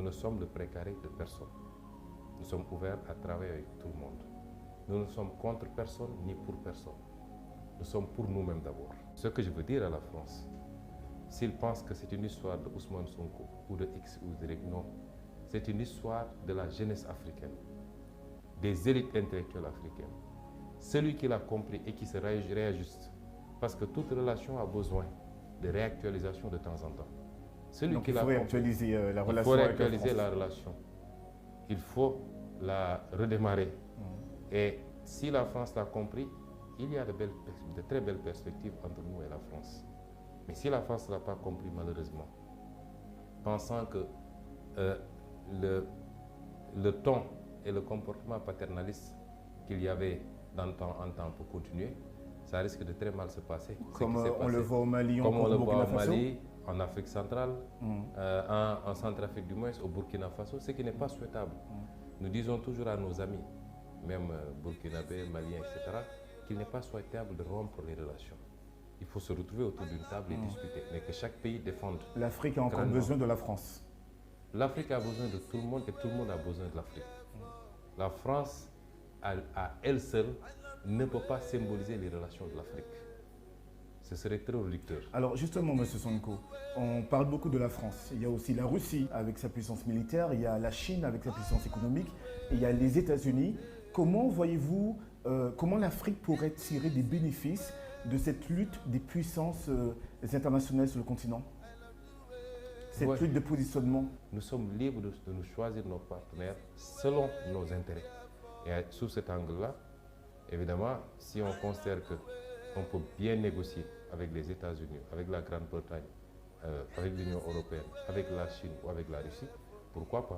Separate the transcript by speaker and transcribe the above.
Speaker 1: nous ne sommes le précaré de personne. Nous sommes ouverts à travailler avec tout le monde. Nous ne sommes contre personne ni pour personne. Nous sommes pour nous-mêmes d'abord. Ce que je veux dire à la France, s'ils pensent que c'est une histoire de Ousmane Sonko ou de X ou de Y, non. C'est une histoire de la jeunesse africaine, des élites intellectuelles africaines. Celui qui l'a compris et qui se réajuste, parce que toute relation a besoin de réactualisation de temps en temps.
Speaker 2: Donc il faut réactualiser la relation.
Speaker 1: Il faut réactualiser la relation. Il faut la redémarrer. Et si la France l'a compris, il y a de très belles perspectives entre nous et la France. Mais si la France ne l'a pas compris, malheureusement, pensant que le ton et le comportement paternaliste qu'il y avait en temps pour continuer, ça risque de très mal se passer.
Speaker 2: Comme on le voit au Mali,
Speaker 1: comme on le voit au Mali, en Afrique centrale, en Centrafrique du moins, au Burkina Faso, ce qui n'est pas souhaitable. Nous disons toujours à nos amis, même burkinabés, maliens, etc., qu'il n'est pas souhaitable de rompre les relations. Il faut se retrouver autour d'une table et discuter, mais que chaque pays défende.
Speaker 2: L'Afrique a encore besoin de la France.
Speaker 1: L'Afrique a besoin de tout le monde et tout le monde a besoin de l'Afrique. La France, à elle seule, ne peut pas symboliser les relations de l'Afrique. Ce serait trop réducteur.
Speaker 2: Alors justement, M. Sonko, on parle beaucoup de la France. Il y a aussi la Russie avec sa puissance militaire, il y a la Chine avec sa puissance économique, et il y a les États-Unis. Comment voyez-vous, comment l'Afrique pourrait tirer des bénéfices de cette lutte des puissances internationales sur le continent? Cette lutte de positionnement.
Speaker 1: Nous sommes libres de nous choisir nos partenaires selon nos intérêts. Et sous cet angle-là, évidemment, si on considère qu'on peut bien négocier avec les États-Unis, avec la Grande-Bretagne, avec l'Union européenne, avec la Chine ou avec la Russie, pourquoi pas?